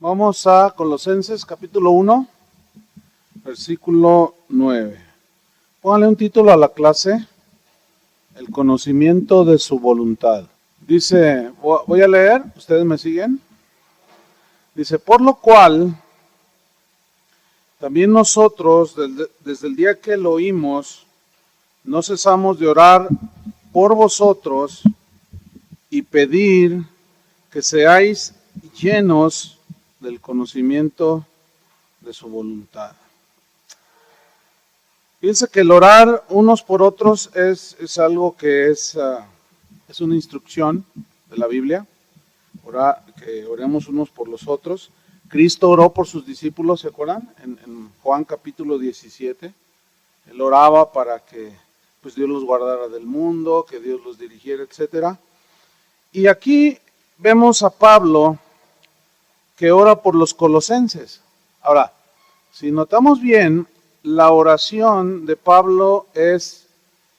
Vamos a Colosenses capítulo 1, versículo 9. Pónganle un título a la clase: el conocimiento de su voluntad. Dice, voy a leer, ¿ustedes me siguen? Dice, por lo cual, también nosotros, desde el día que lo oímos, no cesamos de orar por vosotros y pedir que seáis llenos del conocimiento de su voluntad. Fíjense que el orar unos por otros es algo que es una instrucción de la Biblia, que oremos unos por los otros. Cristo oró por sus discípulos, ¿se acuerdan? En Juan capítulo 17, Él oraba para que pues, Dios los guardara del mundo, que Dios los dirigiera, etc. Y aquí vemos a Pablo que ora por los colosenses. Ahora, si notamos bien, la oración de Pablo es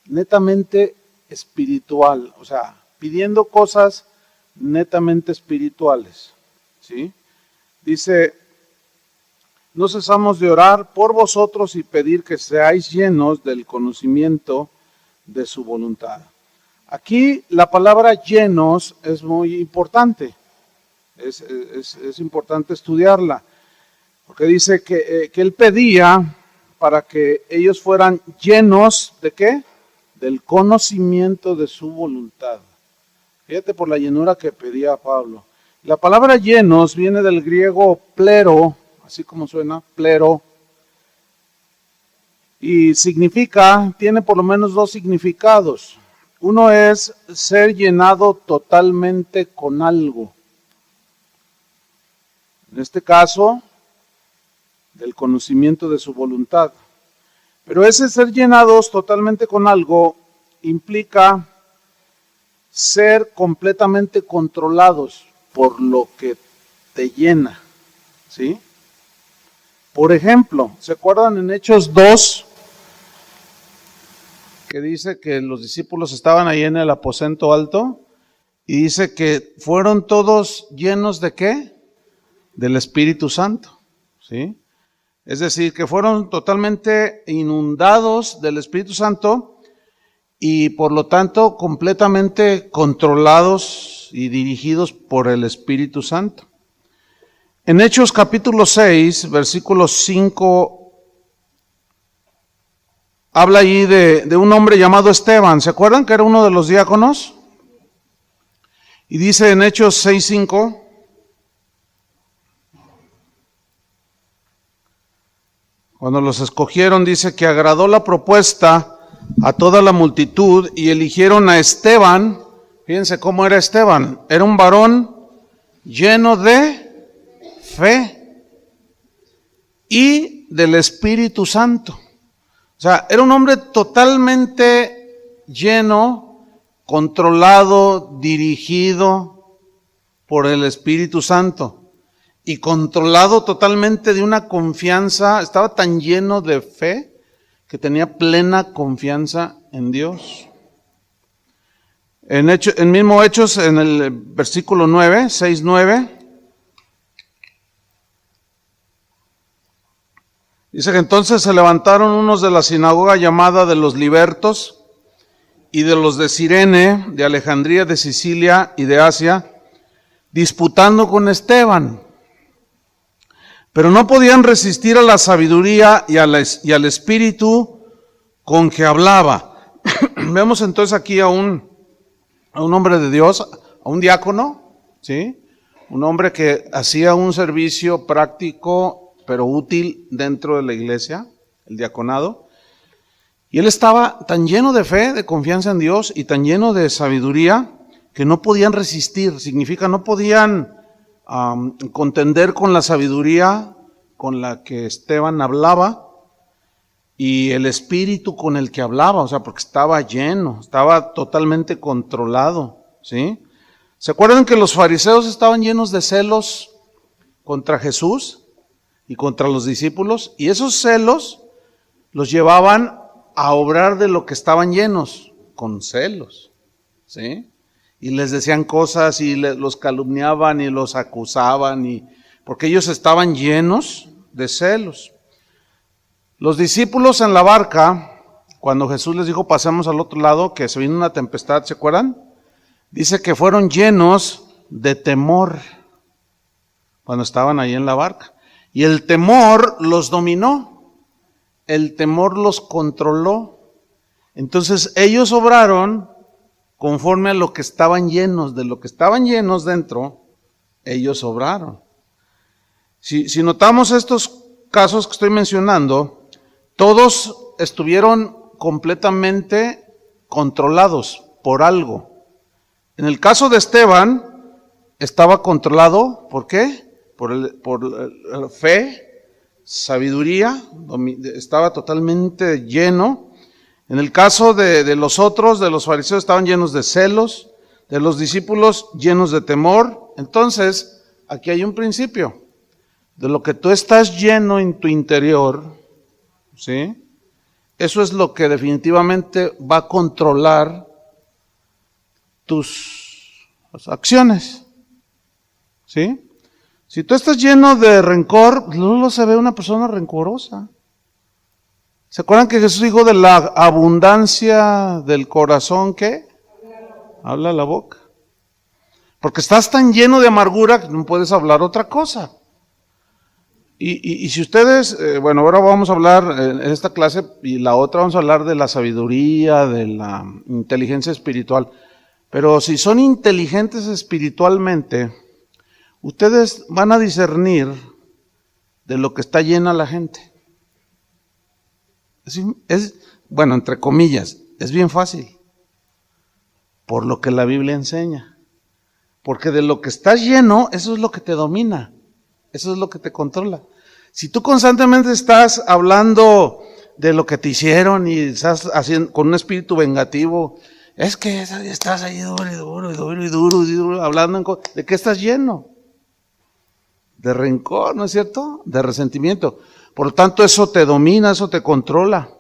netamente espiritual, o sea, pidiendo cosas netamente espirituales, ¿sí? Dice, no cesamos de orar por vosotros y pedir que seáis llenos del conocimiento de su voluntad. Aquí la palabra llenos es muy importante, es importante estudiarla, porque dice que él pedía para que ellos fueran llenos ¿de qué? Del conocimiento de su voluntad. Fíjate por la llenura que pedía Pablo. La palabra llenos viene del griego plero, así como suena, plero, y tiene por lo menos dos significados. Uno es ser llenado totalmente con algo. En este caso, del conocimiento de su voluntad. Pero ese ser llenados totalmente con algo implica ser completamente controlados por lo que te llena, ¿sí? Por ejemplo, ¿se acuerdan en Hechos 2? Que dice que los discípulos estaban ahí en el aposento alto y dice que fueron todos llenos ¿de qué? Del Espíritu Santo, ¿sí? Es decir, que fueron totalmente inundados del Espíritu Santo y por lo tanto completamente controlados y dirigidos por el Espíritu Santo. En Hechos capítulo 6, versículo 5, habla allí de un hombre llamado Esteban. ¿Se acuerdan que era uno de los diáconos? Y dice en Hechos 6:5, cuando los escogieron, dice que agradó la propuesta a toda la multitud y eligieron a Esteban. Fíjense cómo era Esteban. Era un varón lleno de fe y del Espíritu Santo. O sea, era un hombre totalmente lleno, controlado, dirigido por el Espíritu Santo. Y controlado totalmente de una confianza, estaba tan lleno de fe que tenía plena confianza en Dios. En mismo Hechos, en el versículo 9, 6:9, dice que entonces se levantaron unos de la sinagoga llamada de los libertos y de los de Cirene, de Alejandría, de Sicilia y de Asia, disputando con Esteban. Pero no podían resistir a la sabiduría y al espíritu con que hablaba. Vemos entonces aquí a un hombre de Dios, a un diácono, ¿sí? Un hombre que hacía un servicio práctico pero útil dentro de la iglesia, el diaconado. Y él estaba tan lleno de fe, de confianza en Dios y tan lleno de sabiduría que no podían resistir. Significa no podían contender con la sabiduría con la que Esteban hablaba y el espíritu con el que hablaba, o sea, porque estaba lleno, estaba totalmente controlado, ¿sí? ¿Se acuerdan que los fariseos estaban llenos de celos contra Jesús y contra los discípulos? Y esos celos los llevaban a obrar de lo que estaban llenos, con celos, ¿sí? Y les decían cosas y los calumniaban y los acusaban y porque ellos estaban llenos de celos. Los discípulos en la barca, cuando Jesús les dijo pasemos al otro lado, que se vino una tempestad, ¿se acuerdan? Dice que fueron llenos de temor cuando estaban ahí en la barca. Y el temor los dominó, el temor los controló. Entonces ellos obraron conforme a lo que estaban llenos, de lo que estaban llenos dentro, ellos obraron. Si notamos estos casos que estoy mencionando, todos estuvieron completamente controlados por algo. En el caso de Esteban, estaba controlado, ¿por qué? Por fe, sabiduría, estaba totalmente lleno. En el caso de los otros, de los fariseos, estaban llenos de celos, de los discípulos llenos de temor. Entonces, aquí hay un principio. De lo que tú estás lleno en tu interior, ¿sí? Eso es lo que definitivamente va a controlar tus acciones, ¿sí? Si tú estás lleno de rencor, luego se ve una persona rencorosa. ¿Se acuerdan que Jesús dijo de la abundancia del corazón que habla la boca? Porque estás tan lleno de amargura que no puedes hablar otra cosa. Y si ustedes, bueno, ahora vamos a hablar en esta clase y la otra vamos a hablar de la sabiduría, de la inteligencia espiritual. Pero si son inteligentes espiritualmente, ustedes van a discernir de lo que está llena la gente. Bueno, entre comillas, es bien fácil. Por lo que la Biblia enseña. Porque de lo que estás lleno, eso es lo que te domina. Eso es lo que te controla. Si tú constantemente estás hablando de lo que te hicieron y estás haciendo con un espíritu vengativo, es que estás ahí duro, hablando ¿de qué estás lleno? De rencor, ¿no es cierto? De resentimiento. Por lo tanto, eso te domina, eso te controla.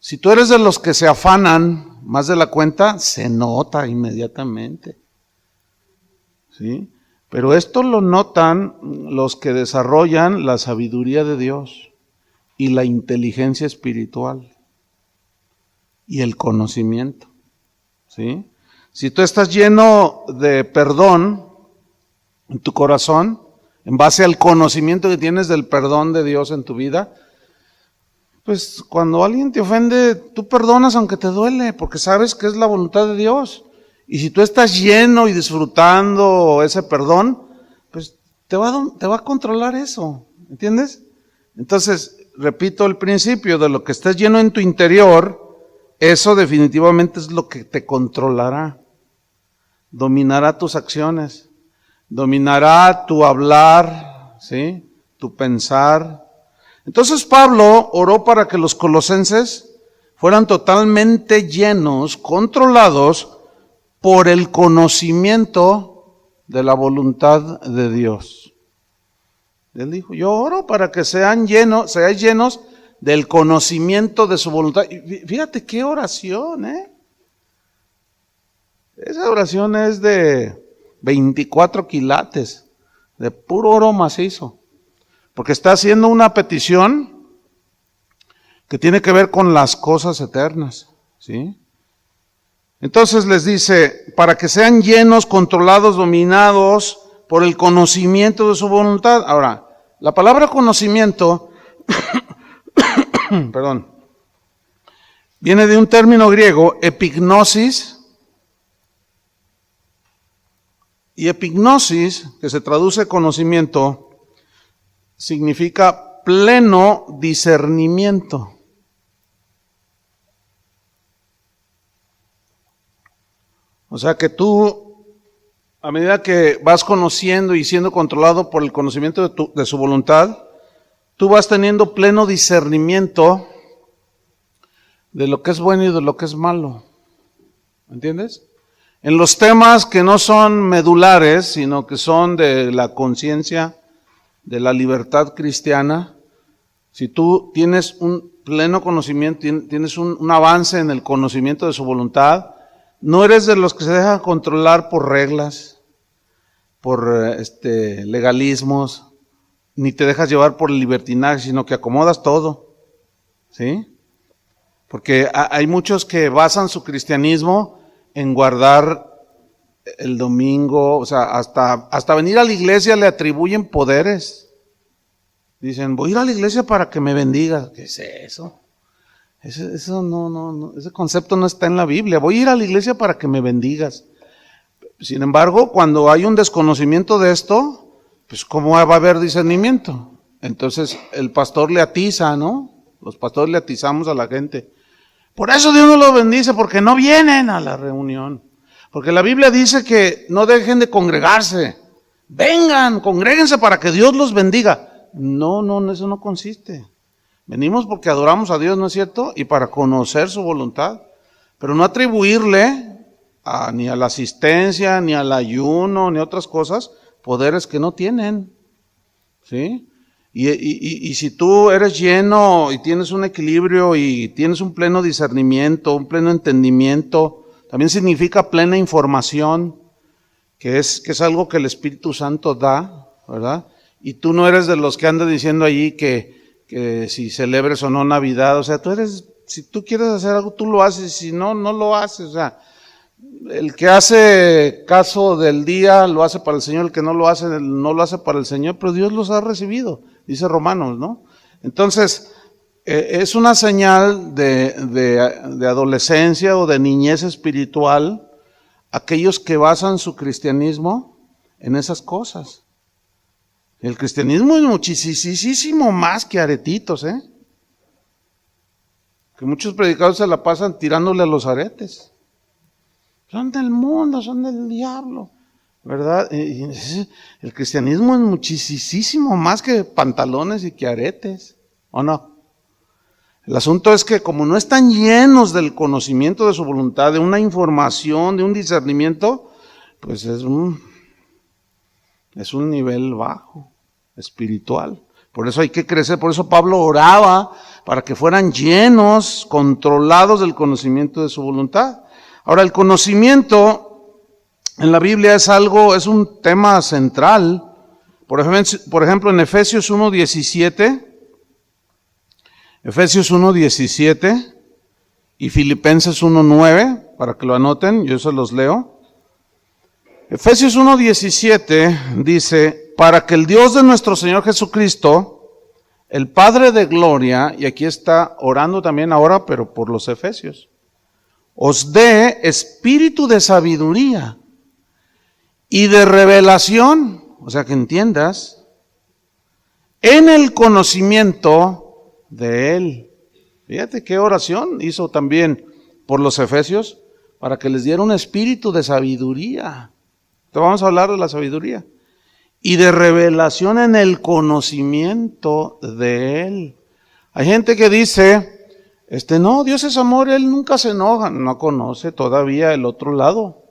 Si tú eres de los que se afanan más de la cuenta, se nota inmediatamente. ¿Sí? Pero esto lo notan los que desarrollan la sabiduría de Dios y la inteligencia espiritual y el conocimiento. ¿Sí? Si tú estás lleno de perdón en tu corazón, en base al conocimiento que tienes del perdón de Dios en tu vida, pues cuando alguien te ofende, tú perdonas aunque te duele, porque sabes que es la voluntad de Dios. Y si tú estás lleno y disfrutando ese perdón, pues te va a controlar eso, ¿entiendes? Entonces, repito el principio, de lo que estés lleno en tu interior, eso definitivamente es lo que te controlará, dominará tus acciones, dominará tu hablar, ¿sí? Tu pensar. Entonces Pablo oró para que los colosenses fueran totalmente llenos, controlados por el conocimiento de la voluntad de Dios. Él dijo, yo oro para que seáis llenos del conocimiento de su voluntad. Y fíjate qué oración, Esa oración es de 24 quilates, de puro oro macizo. Porque está haciendo una petición que tiene que ver con las cosas eternas, ¿sí? Entonces les dice, para que sean llenos, controlados, dominados por el conocimiento de su voluntad. Ahora, la palabra conocimiento, perdón, viene de un término griego, epignosis, y epignosis, que se traduce conocimiento, significa pleno discernimiento. O sea que tú, a medida que vas conociendo y siendo controlado por el conocimiento de su voluntad, tú vas teniendo pleno discernimiento de lo que es bueno y de lo que es malo. ¿Entiendes? En los temas que no son medulares, sino que son de la conciencia, de la libertad cristiana, si tú tienes un pleno conocimiento, tienes un avance en el conocimiento de su voluntad, no eres de los que se dejan controlar por reglas, por legalismos, ni te dejas llevar por el libertinaje, sino que acomodas todo, ¿sí? Porque hay muchos que basan su cristianismo en guardar el domingo, o sea, hasta venir a la iglesia le atribuyen poderes. Dicen, voy a ir a la iglesia para que me bendiga. ¿Qué es eso? Eso no, ese concepto no está en la Biblia. Voy a ir a la iglesia para que me bendigas. Sin embargo, cuando hay un desconocimiento de esto, pues ¿cómo va a haber discernimiento? Entonces el pastor le atiza, ¿no? Los pastores le atizamos a la gente. Por eso Dios no los bendice, porque no vienen a la reunión. Porque la Biblia dice que no dejen de congregarse. Vengan, congréguense para que Dios los bendiga. No, eso no consiste. Venimos porque adoramos a Dios, ¿no es cierto? Y para conocer su voluntad. Pero no atribuirle ni a la asistencia, ni al ayuno, ni a otras cosas, poderes que no tienen. ¿Sí? Y si tú eres lleno y tienes un equilibrio y tienes un pleno discernimiento, un pleno entendimiento, también significa plena información, que es algo que el Espíritu Santo da, ¿verdad? Y tú no eres de los que andan diciendo allí que si celebres o no Navidad, o sea, si tú quieres hacer algo, tú lo haces, si no, no lo haces, o sea, el que hace caso del día lo hace para el Señor, el que no lo hace, no lo hace para el Señor, pero Dios los ha recibido, dice Romanos, ¿no? Entonces, es una señal de adolescencia o de niñez espiritual, aquellos que basan su cristianismo en esas cosas. El cristianismo es muchísimo más que aretitos, que muchos predicadores se la pasan tirándole a los aretes. Son del mundo, son del diablo, ¿verdad? El cristianismo es muchísimo más que pantalones y que aretes, ¿o no? El asunto es que como no están llenos del conocimiento de su voluntad, de una información, de un discernimiento, pues es un nivel bajo, espiritual. Por eso hay que crecer, por eso Pablo oraba para que fueran llenos, controlados del conocimiento de su voluntad. Ahora, el conocimiento en la Biblia es un tema central. Por ejemplo, en Efesios 1:17 y Filipenses 1:9, para que lo anoten, yo se los leo. Efesios 1:17 dice, para que el Dios de nuestro Señor Jesucristo, el Padre de gloria, y aquí está orando también ahora, pero por los efesios, os dé espíritu de sabiduría y de revelación, o sea que entiendas, en el conocimiento de Él. Fíjate qué oración hizo también por los efesios, para que les diera un espíritu de sabiduría. Entonces vamos a hablar de la sabiduría. Y de revelación en el conocimiento de Él. Hay gente que dice, no, Dios es amor, Él nunca se enoja. No conoce todavía el otro lado.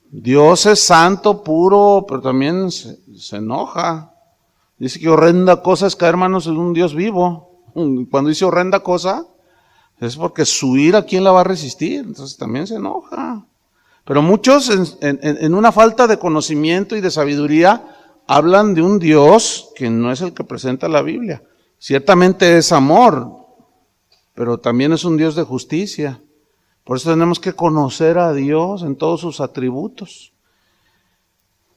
Dios es santo, puro, pero también se enoja. Dice que horrenda cosa es caer manos en un Dios vivo. Cuando dice horrenda cosa, es porque su ira, ¿quién la va a resistir? Entonces también se enoja. Pero muchos, en una falta de conocimiento y de sabiduría, hablan de un Dios que no es el que presenta la Biblia. Ciertamente es amor, pero también es un Dios de justicia. Por eso tenemos que conocer a Dios en todos sus atributos.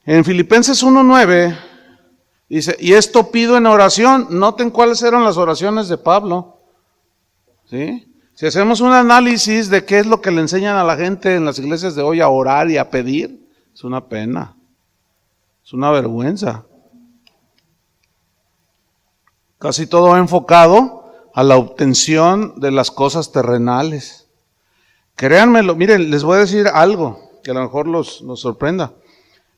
En Filipenses 1:9 dice, y esto pido en oración. Noten cuáles eran las oraciones de Pablo. ¿Sí? Si hacemos un análisis de qué es lo que le enseñan a la gente en las iglesias de hoy a orar y a pedir, es una pena, es una vergüenza. Casi todo enfocado a la obtención de las cosas terrenales. Créanmelo, miren, les voy a decir algo que a lo mejor los sorprenda,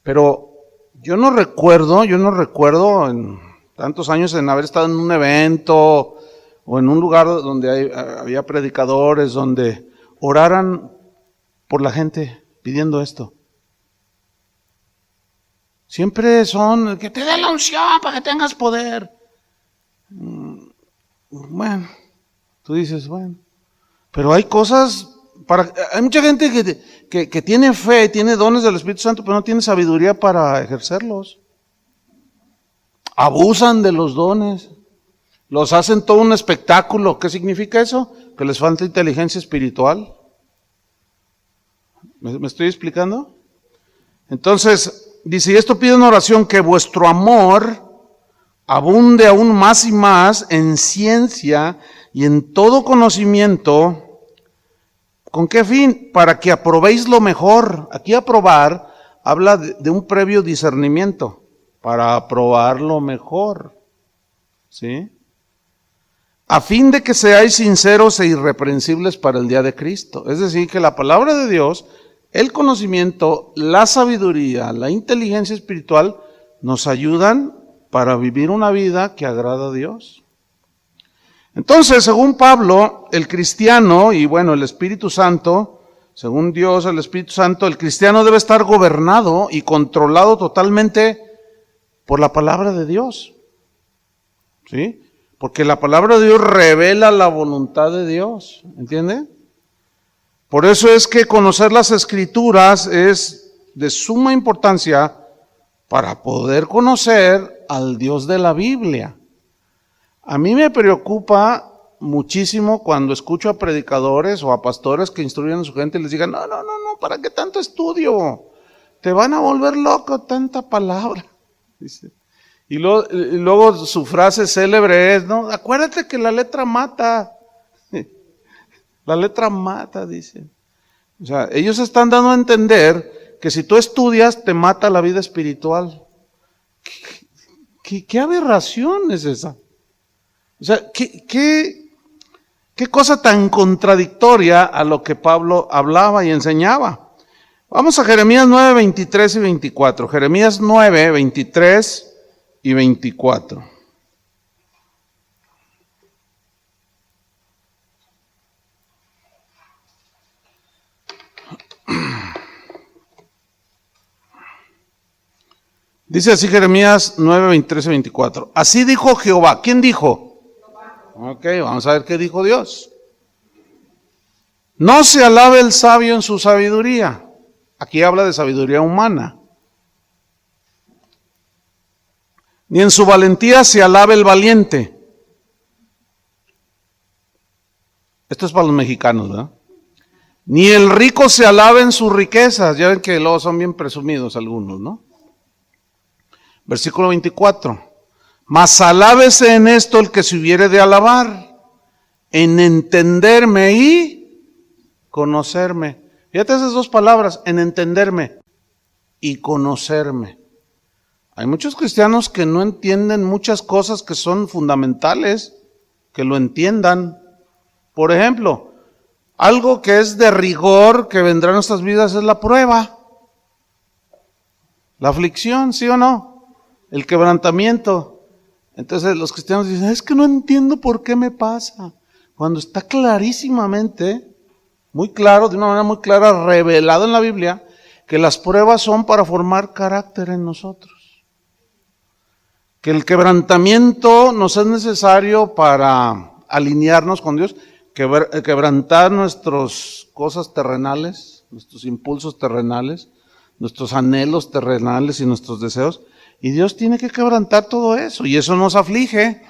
pero yo no recuerdo en tantos años en haber estado en un evento o en un lugar donde había predicadores, donde oraran por la gente pidiendo esto. Siempre son, que te dé la unción para que tengas poder. Bueno, tú dices, bueno, pero hay cosas, hay mucha gente que tiene fe, tiene dones del Espíritu Santo, pero no tiene sabiduría para ejercerlos. abusan de los dones, los hacen todo un espectáculo. ¿Qué significa eso? Que les falta inteligencia espiritual. ¿Me estoy explicando? Entonces, dice, y esto pide en oración, que vuestro amor abunde aún más y más en ciencia y en todo conocimiento. ¿Con qué fin? Para que aprobéis lo mejor. Aquí aprobar habla de un previo discernimiento, para aprobar lo mejor, ¿sí? A fin de que seáis sinceros e irreprensibles para el día de Cristo. Es decir, que la palabra de Dios, el conocimiento, la sabiduría, la inteligencia espiritual nos ayudan para vivir una vida que agrada a Dios. Entonces, según Pablo, el cristiano, y bueno, el Espíritu Santo, según Dios, el Espíritu Santo, el cristiano debe estar gobernado y controlado totalmente por la palabra de Dios, ¿sí? Porque la palabra de Dios revela la voluntad de Dios, ¿entiende? Por eso es que conocer las Escrituras es de suma importancia para poder conocer al Dios de la Biblia. A mí me preocupa muchísimo cuando escucho a predicadores o a pastores que instruyen a su gente y les digan, no, ¿para qué tanto estudio? Te van a volver loco tanta palabra. Dice. Y luego su frase célebre es, no, acuérdate que la letra mata. La letra mata, dice. O sea, ellos están dando a entender que si tú estudias te mata la vida espiritual. ¿Qué aberración es esa? O sea, ¿qué cosa tan contradictoria a lo que Pablo hablaba y enseñaba? Vamos a Jeremías 9, 23 y 24. Jeremías 9, 23 y 24. Dice así Jeremías 9, 23 y 24. Así dijo Jehová. ¿Quién dijo? Ok, vamos a ver qué dijo Dios. No se alabe el sabio en su sabiduría. Aquí habla de sabiduría humana. Ni en su valentía se alabe el valiente. Esto es para los mexicanos, ¿verdad? Ni el rico se alabe en sus riquezas. Ya ven que luego son bien presumidos algunos, ¿no? Versículo 24. Mas alábese en esto el que se hubiere de alabar, en entenderme y conocerme. Fíjate esas dos palabras, en entenderme y conocerme. Hay muchos cristianos que no entienden muchas cosas que son fundamentales, que lo entiendan. Por ejemplo, algo que es de rigor que vendrá en nuestras vidas es la prueba, la aflicción, ¿sí o no? El quebrantamiento. Entonces los cristianos dicen, es que no entiendo por qué me pasa. Cuando está clarísimamente, muy claro, de una manera muy clara, revelado en la Biblia, que las pruebas son para formar carácter en nosotros. Que el quebrantamiento nos es necesario para alinearnos con Dios, quebrantar nuestras cosas terrenales, nuestros impulsos terrenales, nuestros anhelos terrenales y nuestros deseos. Y Dios tiene que quebrantar todo eso, y eso nos aflige.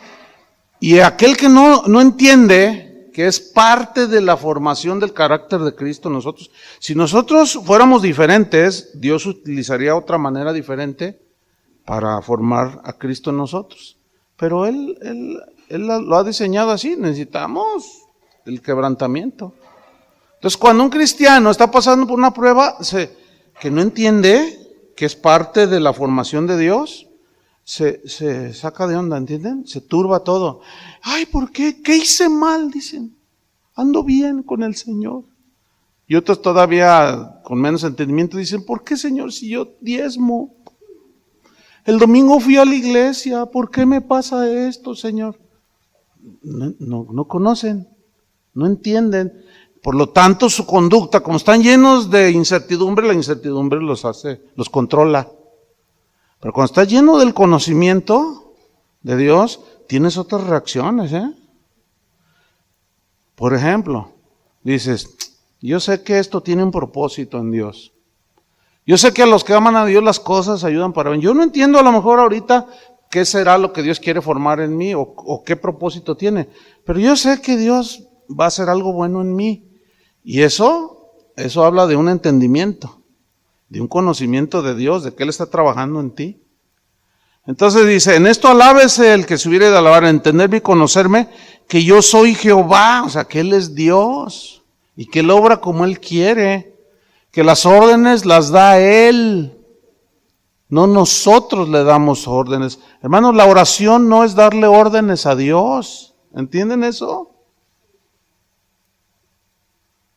Y aquel que no entiende que es parte de la formación del carácter de Cristo en nosotros, si nosotros fuéramos diferentes, Dios utilizaría otra manera diferente para formar a Cristo en nosotros. Pero Él lo ha diseñado así, necesitamos el quebrantamiento. Entonces, cuando un cristiano está pasando por una prueba que no entiende, que es parte de la formación de Dios, se saca de onda, ¿entienden? Se turba todo. Ay, ¿por qué? ¿Qué hice mal? Dicen. Ando bien con el Señor. Y otros todavía con menos entendimiento dicen, ¿por qué, Señor, si yo diezmo? El domingo fui a la iglesia, ¿por qué me pasa esto, Señor? No conocen, no entienden. Por lo tanto, su conducta, como están llenos de incertidumbre, la incertidumbre los controla. Pero cuando estás lleno del conocimiento de Dios, tienes otras reacciones, ¿eh? Por ejemplo, dices, yo sé que esto tiene un propósito en Dios. Yo sé que a los que aman a Dios las cosas ayudan para bien. Yo no entiendo a lo mejor ahorita qué será lo que Dios quiere formar en mí o qué propósito tiene. Pero yo sé que Dios va a hacer algo bueno en mí. Y eso habla de un entendimiento, de un conocimiento de Dios, de que Él está trabajando en ti. Entonces dice, en esto alábese el que se hubiere de alabar, entenderme y conocerme, que yo soy Jehová, o sea, que Él es Dios, y que Él obra como Él quiere, que las órdenes las da Él, no nosotros le damos órdenes. Hermanos, la oración no es darle órdenes a Dios, ¿entienden eso?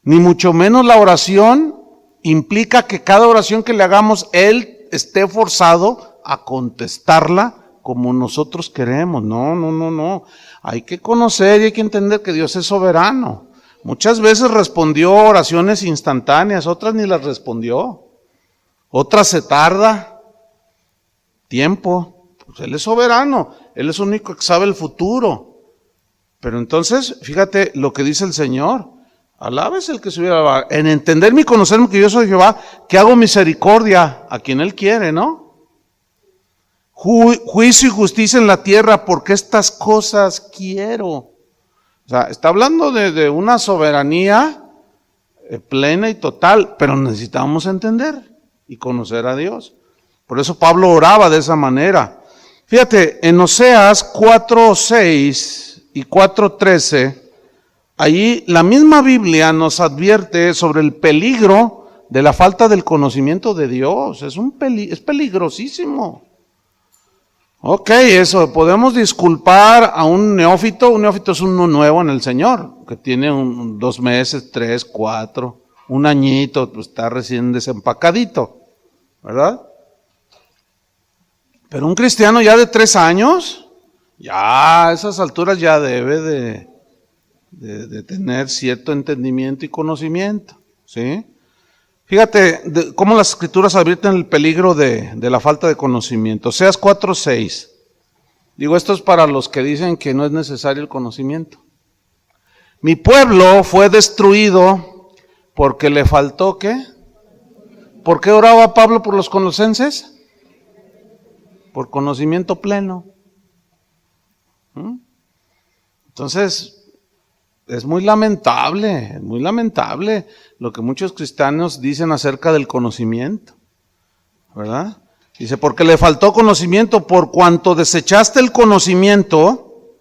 Ni mucho menos la oración implica que cada oración que le hagamos, Él esté forzado a contestarla como nosotros queremos. No. Hay que conocer y hay que entender que Dios es soberano. Muchas veces respondió oraciones instantáneas, otras ni las respondió. Otras se tarda tiempo. Pues Él es soberano, Él es el único que sabe el futuro. Pero entonces, fíjate lo que dice el Señor. Alábese el que se hubiera alabado. En entenderme y conocerme que yo soy Jehová, que hago misericordia a quien Él quiere, ¿no? Juicio y justicia en la tierra, porque estas cosas quiero. O sea, está hablando de una soberanía plena y total, pero necesitamos entender y conocer a Dios. Por eso Pablo oraba de esa manera. Fíjate, en Oseas 4:6 y 4:13, allí la misma Biblia nos advierte sobre el peligro de la falta del conocimiento de Dios. Es peligrosísimo. Ok, eso, podemos disculpar a un neófito es uno nuevo en el Señor, que tiene 2 meses, 3, 4, un añito, pues está recién desempacadito, ¿verdad? Pero un cristiano ya de 3 años, ya a esas alturas ya debe de tener cierto entendimiento y conocimiento, ¿sí? Fíjate cómo las escrituras advierten el peligro de la falta de conocimiento. Oseas 4:6. Digo, esto es para los que dicen que no es necesario el conocimiento. Mi pueblo fue destruido porque le faltó, ¿qué? ¿Por qué oraba Pablo por los colosenses? Por conocimiento pleno. Entonces, es muy lamentable lo que muchos cristianos dicen acerca del conocimiento, ¿verdad? Dice, porque le faltó conocimiento, por cuanto desechaste el conocimiento,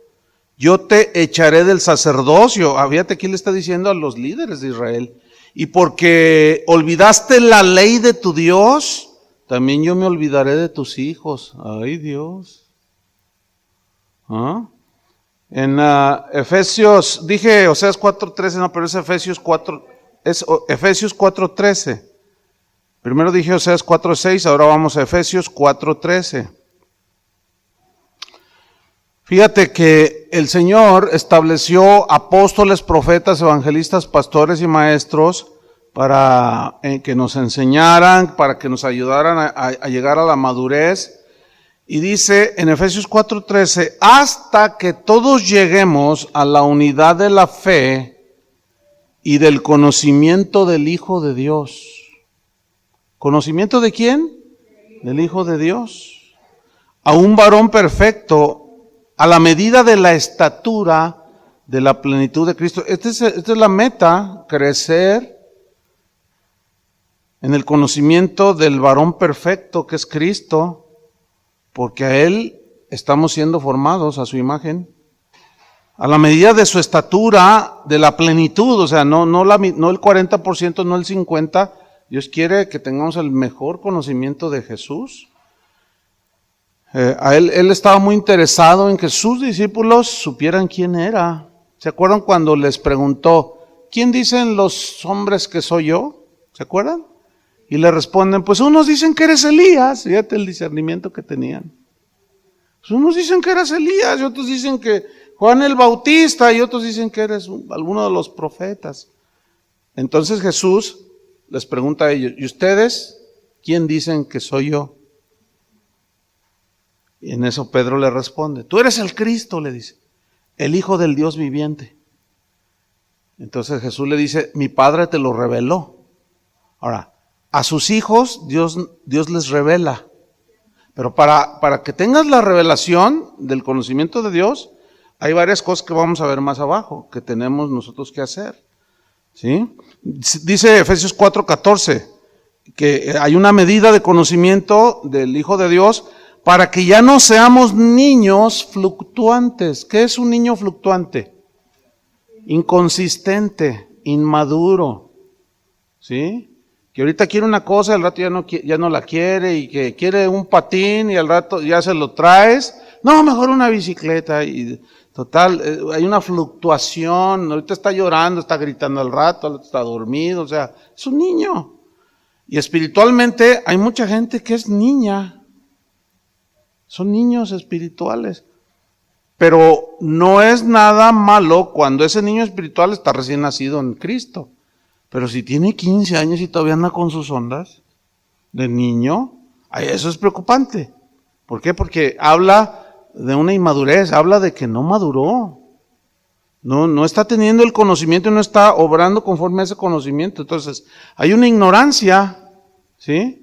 yo te echaré del sacerdocio. Fíjate, aquí le está diciendo a los líderes de Israel, y porque olvidaste la ley de tu Dios, también yo me olvidaré de tus hijos. Ay, Dios. ¿Ah? En Efesios, dije Oseas 4:13, no, pero es Efesios 4:13. Primero dije Oseas 4:6, ahora vamos a Efesios 4:13. Fíjate que el Señor estableció apóstoles, profetas, evangelistas, pastores y maestros para que nos enseñaran, para que nos ayudaran a llegar a la madurez. Y dice en Efesios 4:13, hasta que todos lleguemos a la unidad de la fe y del conocimiento del Hijo de Dios. ¿Conocimiento de quién? Del Hijo de Dios. A un varón perfecto, a la medida de la estatura de la plenitud de Cristo. Esta es la meta, crecer en el conocimiento del varón perfecto que es Cristo. Porque a Él estamos siendo formados a su imagen, a la medida de su estatura, de la plenitud, o sea, no el 40%, no el 50%, Dios quiere que tengamos el mejor conocimiento de Jesús. Él estaba muy interesado en que sus discípulos supieran quién era. ¿Se acuerdan cuando les preguntó, ¿quién dicen los hombres que soy yo? ¿Se acuerdan? Y le responden, pues unos dicen que eres Elías. Fíjate el discernimiento que tenían. Pues unos dicen que eres Elías, y otros dicen que Juan el Bautista, y otros dicen que eres alguno de los profetas. Entonces Jesús les pregunta a ellos, ¿y ustedes quién dicen que soy yo? Y en eso Pedro le responde, tú eres el Cristo, le dice, el Hijo del Dios viviente. Entonces Jesús le dice, mi Padre te lo reveló. Ahora, a sus hijos Dios les revela, Pero para que tengas la revelación del conocimiento de Dios, hay varias cosas que vamos a ver más abajo, que tenemos nosotros que hacer. ¿Sí? Dice Efesios 4:14, que hay una medida de conocimiento del Hijo de Dios para que ya no seamos niños fluctuantes. ¿Qué es un niño fluctuante? Inconsistente, inmaduro, ¿sí? Que ahorita quiere una cosa, al rato ya no la quiere, y que quiere un patín y al rato ya se lo traes. No, mejor una bicicleta. Y total, hay una fluctuación. Ahorita está llorando, está gritando al rato está dormido, o sea, es un niño. Y espiritualmente hay mucha gente que es niña. Son niños espirituales. Pero no es nada malo cuando ese niño espiritual está recién nacido en Cristo. Pero si tiene 15 años y todavía anda con sus ondas de niño, eso es preocupante. ¿Por qué? Porque habla de una inmadurez, habla de que no maduró. No está teniendo el conocimiento y no está obrando conforme a ese conocimiento. Entonces, hay una ignorancia, ¿sí?,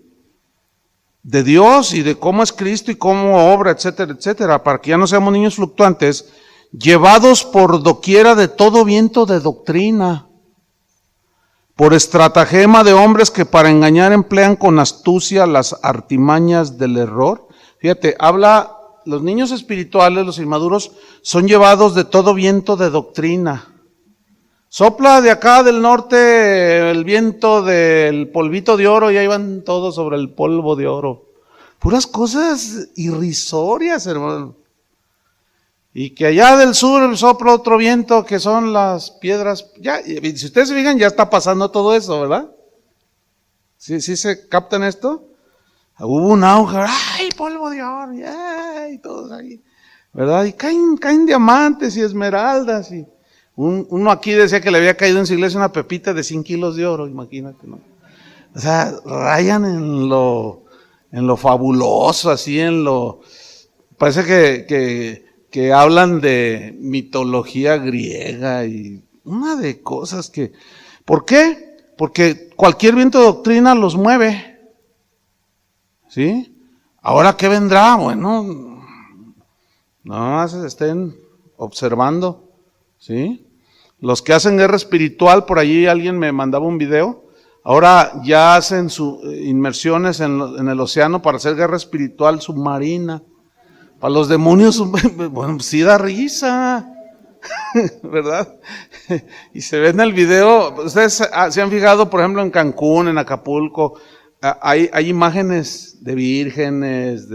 de Dios y de cómo es Cristo y cómo obra, etcétera, etcétera, para que ya no seamos niños fluctuantes, llevados por doquiera de todo viento de doctrina, por estratagema de hombres que para engañar emplean con astucia las artimañas del error. Fíjate, los niños espirituales, los inmaduros, son llevados de todo viento de doctrina. Sopla de acá del norte el viento del polvito de oro y ahí van todos sobre el polvo de oro. Puras cosas irrisorias, hermano. Y que allá del sur sopla otro viento que son las piedras. Ya, si ustedes se fijan, ya está pasando todo eso, ¿verdad? ¿Sí se captan esto? Hubo un auge, ¡ay, polvo de oro! ¡Ay! Todos ahí, ¿verdad? Y caen diamantes y esmeraldas y... Uno aquí decía que le había caído en su iglesia una pepita de 100 kilos de oro, imagínate, ¿no? O sea, rayan en lo fabuloso, así parece que hablan de mitología griega y una de cosas que, ¿por qué? Porque cualquier viento de doctrina los mueve, ¿sí? Ahora, ¿qué vendrá? Bueno, nada más estén observando, ¿sí? Los que hacen guerra espiritual, por allí alguien me mandaba un video, ahora ya hacen inmersiones en el océano para hacer guerra espiritual submarina. Para los demonios, bueno, sí da risa, ¿verdad? Y se ve en el video, ustedes se han fijado, por ejemplo, en Cancún, en Acapulco, hay imágenes de vírgenes,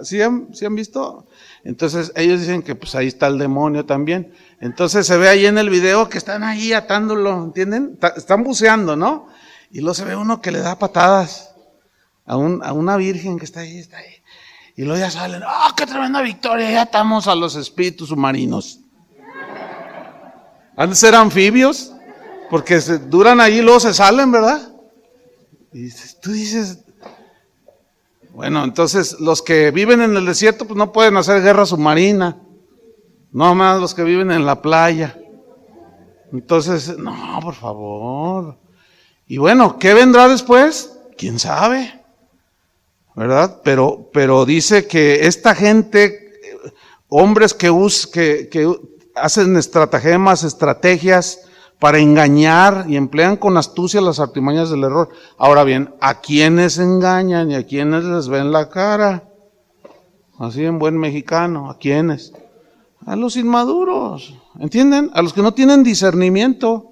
¿sí han visto? Entonces ellos dicen que pues ahí está el demonio también. Entonces se ve ahí en el video que están ahí atándolo, ¿entienden? Están buceando, ¿no? Y luego se ve uno que le da patadas a una virgen que está ahí. Y luego ya salen, ¡oh, qué tremenda victoria! Ya estamos a los espíritus submarinos. Han de ser anfibios, porque duran ahí y luego se salen, ¿verdad? Y tú dices, bueno, entonces los que viven en el desierto pues no pueden hacer guerra submarina, no más los que viven en la playa. Entonces, no, por favor. Y bueno, ¿qué vendrá después? ¿Quién sabe? ¿Verdad? Pero dice que esta gente, hombres que hacen estratagemas, estrategias para engañar y emplean con astucia las artimañas del error. Ahora bien, ¿a quiénes engañan y a quiénes les ven la cara? Así en buen mexicano, ¿a quiénes? A los inmaduros, ¿entienden? A los que no tienen discernimiento.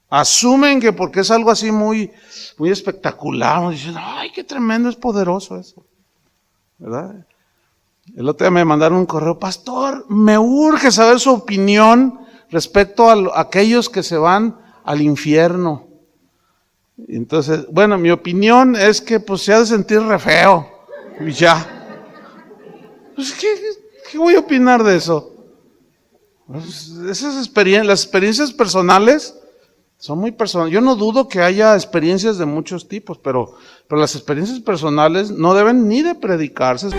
Asumen que porque es algo así muy, muy espectacular, dicen, ¡ay, qué tremendo, es poderoso eso! ¿Verdad? El otro día me mandaron un correo, pastor, me urge saber su opinión respecto a aquellos que se van al infierno. Entonces, bueno, mi opinión es que pues se ha de sentir re feo, y ya. Pues, ¿qué voy a opinar de eso? Pues, las experiencias personales son muy personales. Yo no dudo que haya experiencias de muchos tipos, pero las experiencias personales no deben ni de predicarse.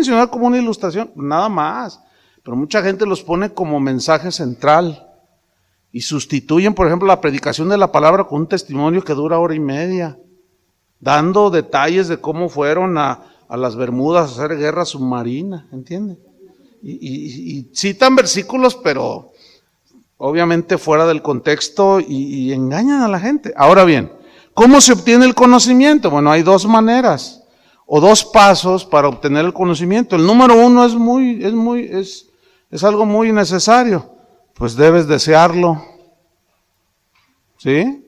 mencionar como una ilustración, nada más. Pero mucha gente los pone como mensaje central y sustituyen, por ejemplo, la predicación de la palabra con un testimonio que dura 1:30, dando detalles de cómo fueron a las Bermudas a hacer guerra submarina, ¿entiende? Y citan versículos, pero obviamente fuera del contexto y engañan a la gente. Ahora bien, ¿cómo se obtiene el conocimiento? Bueno, hay dos maneras o dos pasos para obtener el conocimiento. El número uno es algo muy necesario, pues debes desearlo, ¿sí?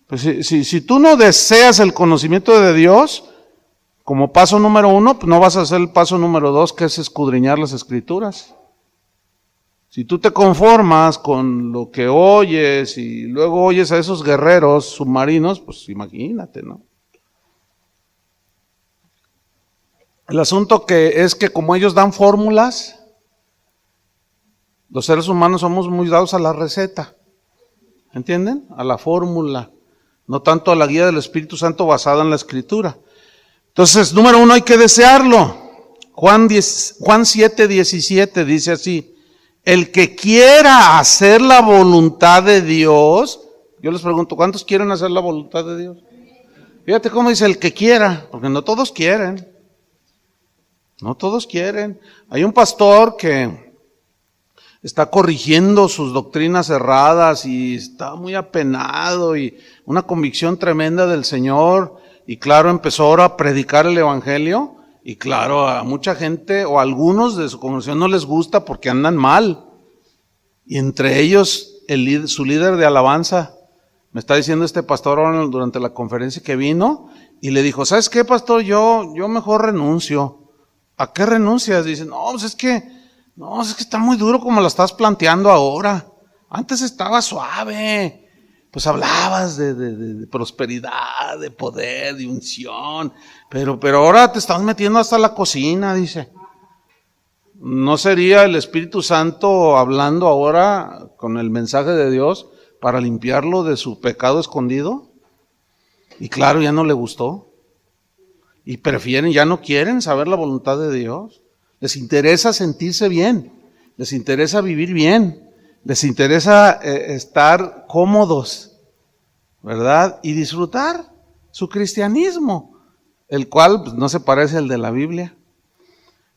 Pues si tú no deseas el conocimiento de Dios, como paso número uno, pues no vas a hacer el paso número 2, que es escudriñar las Escrituras. Si tú te conformas con lo que oyes y luego oyes a esos guerreros submarinos, pues imagínate, ¿no? El asunto que es que como ellos dan fórmulas, los seres humanos somos muy dados a la receta, ¿entienden? A la fórmula, no tanto a la guía del Espíritu Santo basada en la Escritura. Entonces, número uno, hay que desearlo. Juan 7:17 dice así: el que quiera hacer la voluntad de Dios. Yo les pregunto, ¿cuántos quieren hacer la voluntad de Dios? Fíjate cómo dice el que quiera, porque no todos quieren. No todos quieren. Hay un pastor que está corrigiendo sus doctrinas erradas y está muy apenado y una convicción tremenda del Señor. Y claro, empezó ahora a predicar el evangelio. Y claro, a mucha gente o a algunos de su congregación no les gusta porque andan mal. Y entre ellos, su líder de alabanza, me está diciendo este pastor ahora durante la conferencia que vino, y le dijo, ¿sabes qué, pastor? Yo mejor renuncio. ¿A qué renuncias? Dice, pues es que está muy duro como lo estás planteando ahora. Antes estaba suave. Pues hablabas de prosperidad, de poder, de unción, pero ahora te estás metiendo hasta la cocina, dice. ¿No sería el Espíritu Santo hablando ahora con el mensaje de Dios para limpiarlo de su pecado escondido? Y claro, ya no le gustó. Y ya no quieren saber la voluntad de Dios. Les interesa sentirse bien, les interesa vivir bien. Les interesa estar cómodos, ¿verdad? Y disfrutar su cristianismo, el cual pues, no se parece al de la Biblia.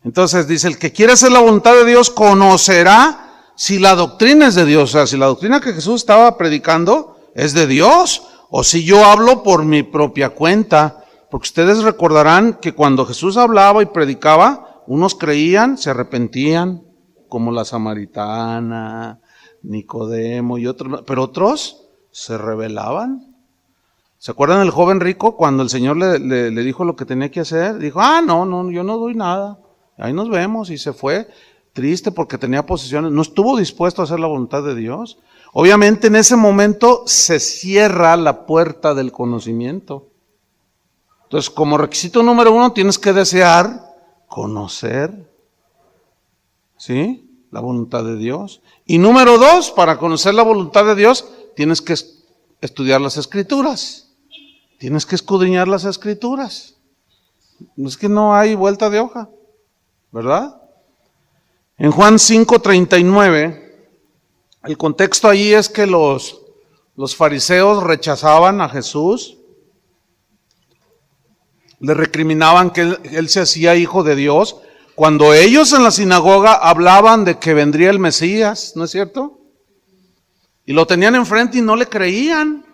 Entonces dice, el que quiere hacer la voluntad de Dios conocerá si la doctrina es de Dios, o sea, si la doctrina que Jesús estaba predicando es de Dios, o si yo hablo por mi propia cuenta. Porque ustedes recordarán que cuando Jesús hablaba y predicaba, unos creían, se arrepentían, como la samaritana, Nicodemo y otros, pero otros se rebelaban. ¿Se acuerdan del joven rico cuando el Señor le dijo lo que tenía que hacer? Dijo, no, yo no doy nada, ahí nos vemos, y se fue triste porque tenía posesiones, no estuvo dispuesto a hacer la voluntad de Dios. Obviamente en ese momento se cierra la puerta del conocimiento. Entonces, como requisito número uno, tienes que desear conocer, ¿sí?, la voluntad de Dios. Y número dos, para conocer la voluntad de Dios, tienes que estudiar las Escrituras. Tienes que escudriñar las Escrituras. Es que no hay vuelta de hoja, ¿verdad? En Juan 5:39, el contexto ahí es que los fariseos rechazaban a Jesús. Le recriminaban que él se hacía hijo de Dios, cuando ellos en la sinagoga hablaban de que vendría el Mesías, ¿no es cierto? Y lo tenían enfrente y no le creían.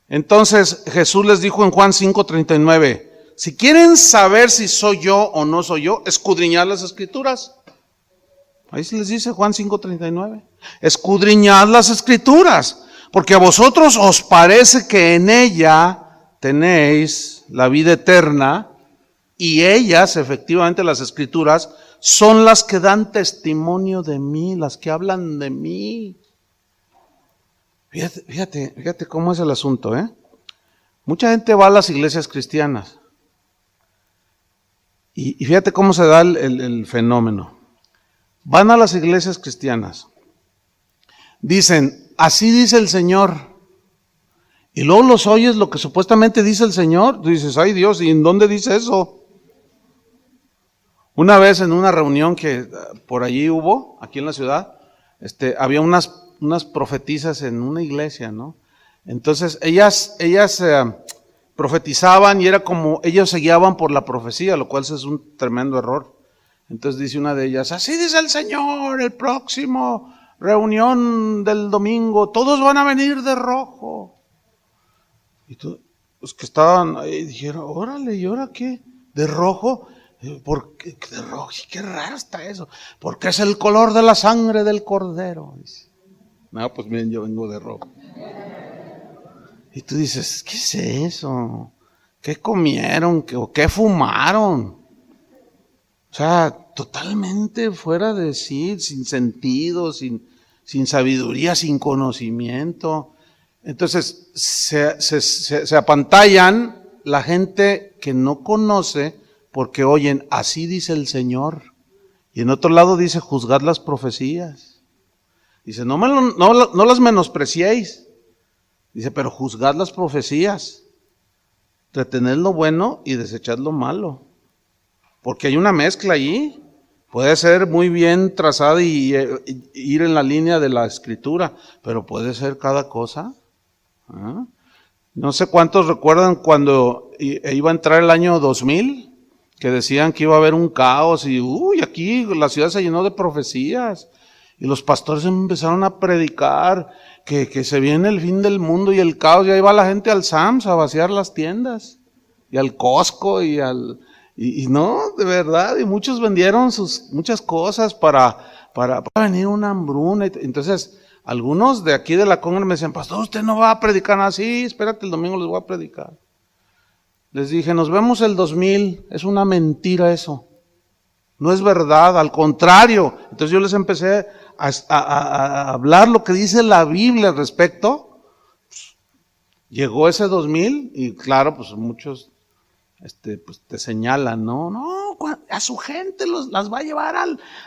Entonces Jesús les dijo en Juan 5:39, si quieren saber si soy yo o no soy yo, escudriñad las Escrituras. Ahí se les dice Juan 5:39, escudriñad las Escrituras, porque a vosotros os parece que en ella tenéis la vida eterna, y ellas, efectivamente las Escrituras, son las que dan testimonio de mí, las que hablan de mí. Fíjate cómo es el asunto, ¿eh? Mucha gente va a las iglesias cristianas, y fíjate cómo se da el fenómeno. Van a las iglesias cristianas, dicen, así dice el Señor, y luego los oyes lo que supuestamente dice el Señor, tú dices, ay Dios, ¿y en dónde dice eso? Una vez en una reunión que por allí hubo, aquí en la ciudad, había unas profetisas en una iglesia, ¿no? Entonces ellas profetizaban y era como ellos se guiaban por la profecía, lo cual es un tremendo error. Entonces dice una de ellas, así dice el Señor, el próximo reunión del domingo, todos van a venir de rojo. Y los que estaban ahí dijeron, órale, ¿y ahora qué? ¿De rojo? ¿Por qué de rojo? Qué raro está eso. Porque es el color de la sangre del cordero. Dice. No, pues miren, yo vengo de rojo. Y tú dices, ¿qué es eso? ¿Qué comieron? ¿Qué fumaron? O sea, totalmente fuera de sí, sin sentido, sin sabiduría, sin conocimiento. Entonces, se apantallan la gente que no conoce porque oyen, así dice el Señor. Y en otro lado dice, juzgad las profecías. Dice, no las menospreciéis. Dice, pero juzgad las profecías. Retened lo bueno y desechad lo malo. Porque hay una mezcla allí. Puede ser muy bien trazada y ir en la línea de la escritura, pero puede ser cada cosa. ¿Ah? No sé cuántos recuerdan cuando iba a entrar el año 2000, que decían que iba a haber un caos y aquí la ciudad se llenó de profecías y los pastores empezaron a predicar que se viene el fin del mundo y el caos, y ahí va la gente al Sam's a vaciar las tiendas y al Costco y no, de verdad, y muchos vendieron muchas cosas para venir una hambruna. Entonces, algunos de aquí de la congregación me decían, pastor, usted no va a predicar así, espérate, el domingo les voy a predicar. Les dije, nos vemos el 2000, es una mentira eso, no es verdad, al contrario. Entonces yo les empecé a hablar lo que dice la Biblia al respecto. Llegó ese 2000 y claro, pues muchos pues te señalan, no, a su gente las va a llevar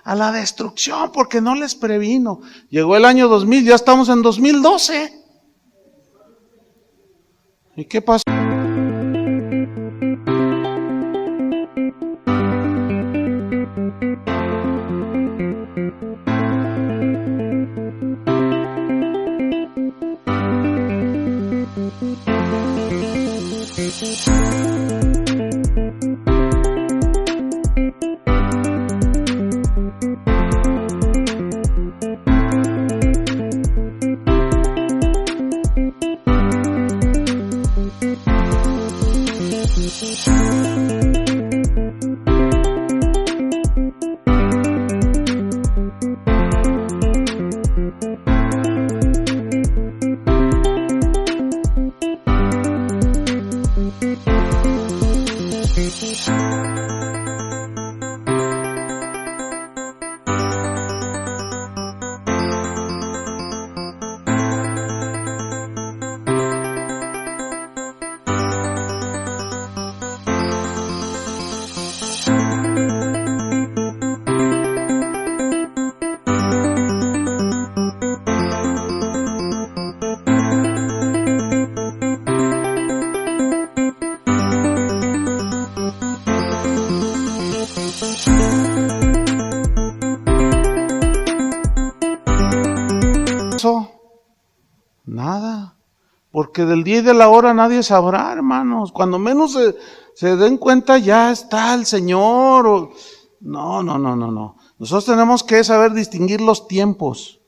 a la destrucción porque no les previno. Llegó el año 2000, ya estamos en 2012. ¿Y qué pasó? Nada, porque del día y de la hora nadie sabrá, hermanos. Cuando menos se den cuenta, ya está el Señor. No. Nosotros tenemos que saber distinguir los tiempos.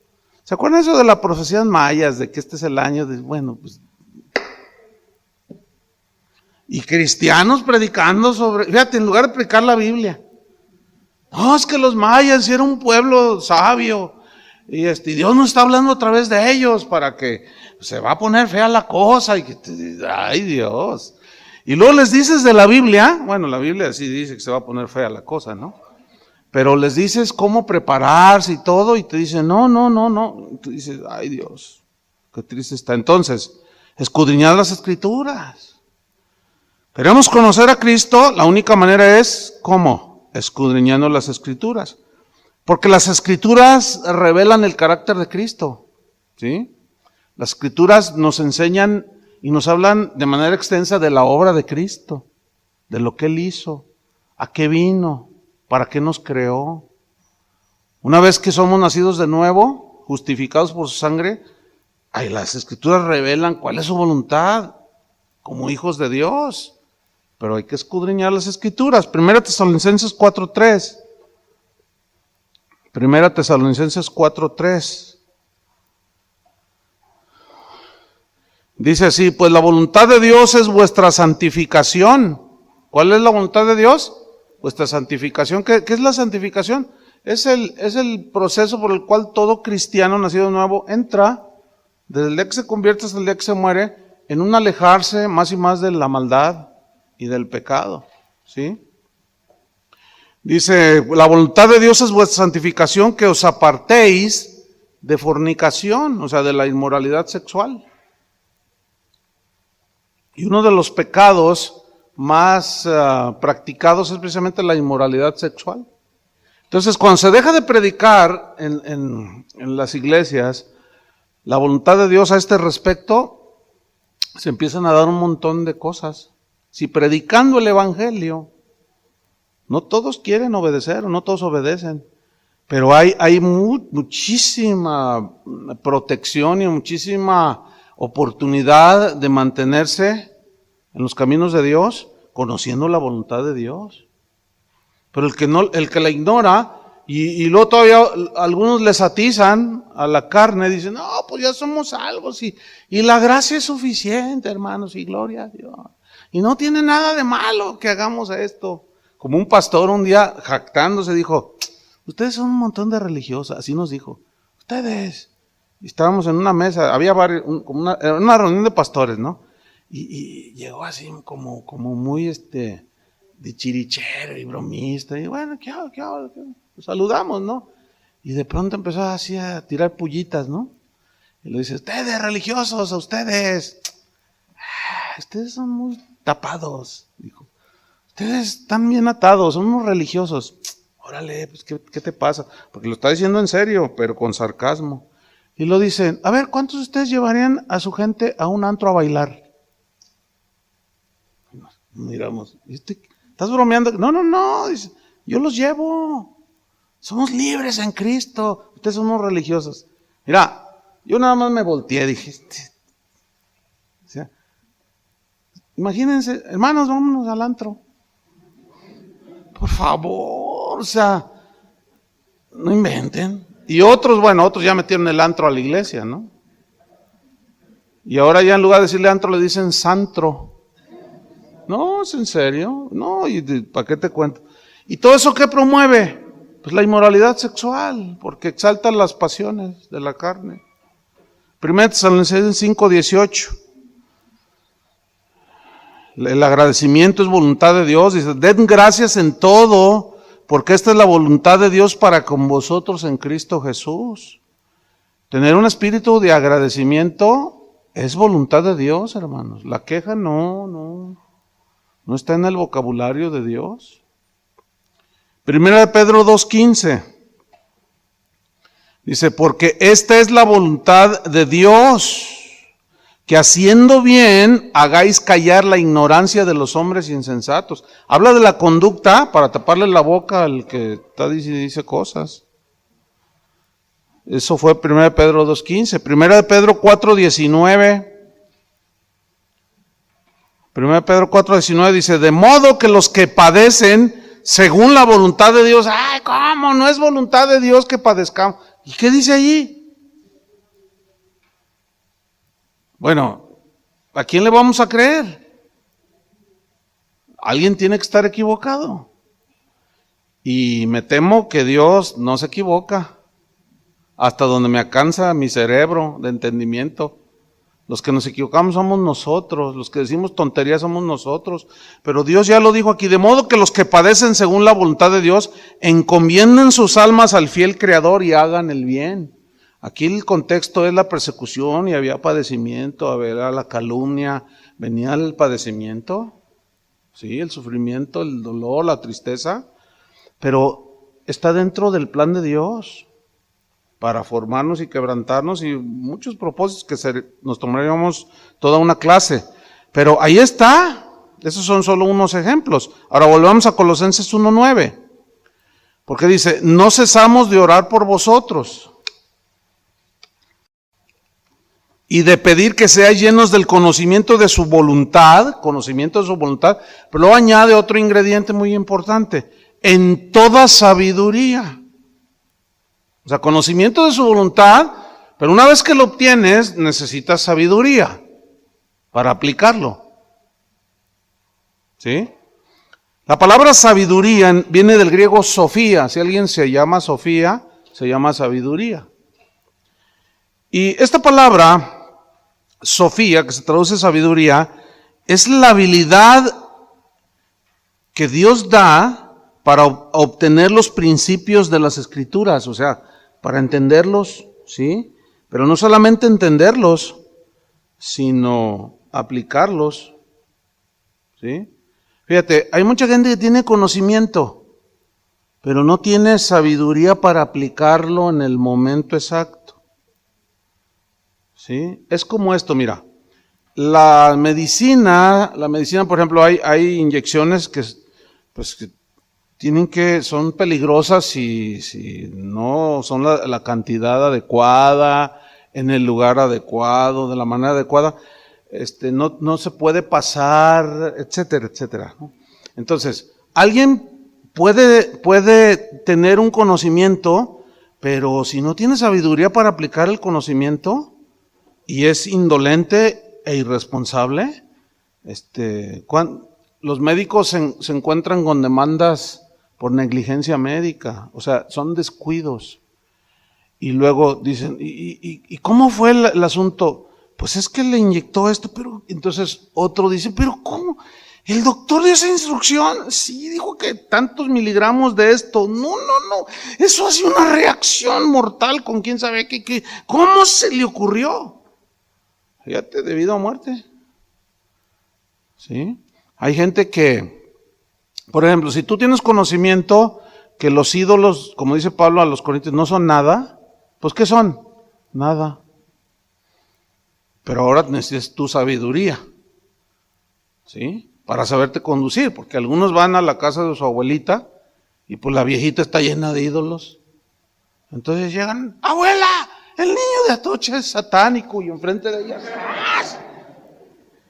¿Se acuerdan eso de la profecía mayas, de que este es el año de, pues. Y cristianos predicando fíjate, en lugar de predicar la Biblia. No, es que los mayas eran un pueblo sabio. Y Dios no está hablando a través de ellos para que se va a poner fea la cosa. Ay Dios. Y luego les dices de la Biblia, bueno, la Biblia sí dice que se va a poner fea la cosa, ¿no? Pero les dices cómo prepararse y todo, y te dicen, no. Y tú dices, ay Dios, qué triste está. Entonces, escudriñad las Escrituras. Queremos conocer a Cristo, la única manera es, ¿cómo? Escudriñando las Escrituras. Porque las Escrituras revelan el carácter de Cristo, ¿sí? Las Escrituras nos enseñan y nos hablan de manera extensa de la obra de Cristo, de lo que Él hizo, a qué vino, ¿Para qué nos creó? Una vez que somos nacidos de nuevo, justificados por su sangre, ay, las Escrituras revelan cuál es su voluntad como hijos de Dios. Pero hay que escudriñar las Escrituras. 1 Tesalonicenses 4:3. 1 Tesalonicenses 4:3. Dice así, pues la voluntad de Dios es vuestra santificación. ¿Cuál es la voluntad de Dios? Vuestra santificación. ¿Qué es la santificación? Es el proceso por el cual todo cristiano nacido de nuevo entra, desde el día que se convierte hasta el día que se muere, en un alejarse más y más de la maldad y del pecado. ¿Sí? Dice, la voluntad de Dios es vuestra santificación, que os apartéis de fornicación, o sea, de la inmoralidad sexual. Y uno de los pecados más practicados es precisamente la inmoralidad sexual. Entonces, cuando se deja de predicar en las iglesias la voluntad de Dios a este respecto, se empiezan a dar un montón de cosas. Si predicando el evangelio, no todos quieren obedecer o no todos obedecen, pero hay muchísima protección y muchísima oportunidad de mantenerse en los caminos de Dios, conociendo la voluntad de Dios. Pero el que la ignora, y luego todavía algunos les atizan a la carne, dicen, no, pues ya somos salvos, y la gracia es suficiente, hermanos, y gloria a Dios. Y no tiene nada de malo que hagamos esto. Como un pastor un día jactándose dijo, ustedes son un montón de religiosos, así nos dijo, ustedes. Y estábamos en una mesa, había una reunión de pastores, ¿no? Y llegó así como muy de chirichero y bromista, y bueno, ¿qué hago? Saludamos, ¿no? Y de pronto empezó así a tirar pullitas, ¿no? Y le dice, ustedes religiosos, a ustedes son muy tapados, dijo. Ustedes están bien atados, son unos religiosos. Órale, pues ¿qué te pasa? Porque lo está diciendo en serio, pero con sarcasmo. Y lo dicen, a ver, ¿cuántos de ustedes llevarían a su gente a un antro a bailar? Miramos, ¿estás bromeando? No, dice, yo los llevo. Somos libres en Cristo. Ustedes son unos religiosos. Mira, yo nada más me volteé, dije, o sea, imagínense, hermanos, vámonos al antro. Por favor, o sea, no inventen. Y otros ya metieron el antro a la iglesia, ¿no? Y ahora ya en lugar de decirle antro le dicen santro. No, ¿es en serio? No, ¿y para qué te cuento? ¿Y todo eso qué promueve? Pues la inmoralidad sexual, porque exalta las pasiones de la carne. 1 Tesalonicenses 5:18. El agradecimiento es voluntad de Dios. Dice, den gracias en todo, porque esta es la voluntad de Dios para con vosotros en Cristo Jesús. Tener un espíritu de agradecimiento es voluntad de Dios, hermanos. La queja no está en el vocabulario de Dios. 1 Pedro 2:15 dice, porque esta es la voluntad de Dios, que haciendo bien hagáis callar la ignorancia de los hombres insensatos. Habla de la conducta para taparle la boca al que dice cosas. Eso fue 1 Pedro 2:15. 1 Pedro 4:19. 1 Pedro 4:19 dice, de modo que los que padecen según la voluntad de Dios, ay, ¿cómo? No es voluntad de Dios que padezcamos. ¿Y qué dice allí? Bueno, ¿a quién le vamos a creer? Alguien tiene que estar equivocado. Y me temo que Dios no se equivoca, hasta donde me alcanza mi cerebro de entendimiento. Los que nos equivocamos somos nosotros, los que decimos tonterías somos nosotros, pero Dios ya lo dijo aquí, de modo que los que padecen según la voluntad de Dios, encomienden sus almas al fiel Creador y hagan el bien. Aquí el contexto es la persecución y había padecimiento, había la calumnia, venía el padecimiento, sí, el sufrimiento, el dolor, la tristeza, pero está dentro del plan de Dios para formarnos y quebrantarnos y muchos propósitos que nos tomaríamos toda una clase. Pero ahí está, esos son solo unos ejemplos. Ahora volvamos a Colosenses 1:9. Porque dice, no cesamos de orar por vosotros y de pedir que seáis llenos del conocimiento de su voluntad, pero luego añade otro ingrediente muy importante, en toda sabiduría. O sea, conocimiento de su voluntad, pero una vez que lo obtienes, necesitas sabiduría para aplicarlo. ¿Sí? La palabra sabiduría viene del griego sofía. Si alguien se llama Sofía, se llama sabiduría. Y esta palabra, sofía, que se traduce sabiduría, es la habilidad que Dios da para obtener los principios de las Escrituras, o sea, para entenderlos, ¿sí? Pero no solamente entenderlos, sino aplicarlos, ¿sí? Fíjate, hay mucha gente que tiene conocimiento, pero no tiene sabiduría para aplicarlo en el momento exacto. ¿Sí? Es como esto, mira. La medicina, por ejemplo, hay inyecciones que son peligrosas si no son la cantidad adecuada, en el lugar adecuado, de la manera adecuada. No se puede pasar, etcétera, etcétera. Entonces, alguien puede tener un conocimiento, pero si no tiene sabiduría para aplicar el conocimiento y es indolente e irresponsable, los médicos se encuentran con demandas por negligencia médica, o sea, son descuidos. Y luego dicen, ¿y cómo fue el asunto? Pues es que le inyectó esto, pero entonces otro dice, ¿pero cómo? ¿El doctor dio esa instrucción? Sí, dijo que tantos miligramos de esto. No, eso hace una reacción mortal con quién sabe qué. ¿Cómo se le ocurrió? Fíjate, debido a muerte. ¿Sí? Hay gente que, por ejemplo, si tú tienes conocimiento que los ídolos, como dice Pablo a los Corintios, no son nada, pues ¿qué son? Nada. Pero ahora necesitas tu sabiduría, ¿sí? Para saberte conducir, porque algunos van a la casa de su abuelita y pues la viejita está llena de ídolos. Entonces llegan, abuela, el niño de Atocha es satánico, y enfrente de ella,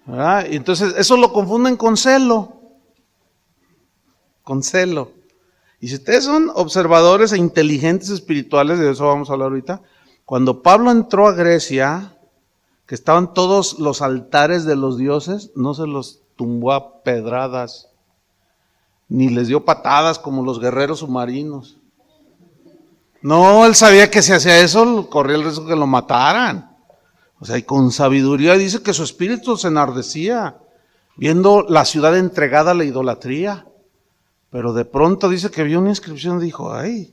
¿verdad? Y entonces eso lo confunden con celo. Y si ustedes son observadores e inteligentes espirituales, de eso vamos a hablar ahorita, cuando Pablo entró a Grecia, que estaban todos los altares de los dioses, no se los tumbó a pedradas, ni les dio patadas como los guerreros submarinos. No, él sabía que si hacía eso, corría el riesgo que lo mataran. O sea, y con sabiduría dice que su espíritu se enardecía, viendo la ciudad entregada a la idolatría. Pero de pronto dice que vio una inscripción y dijo, ay,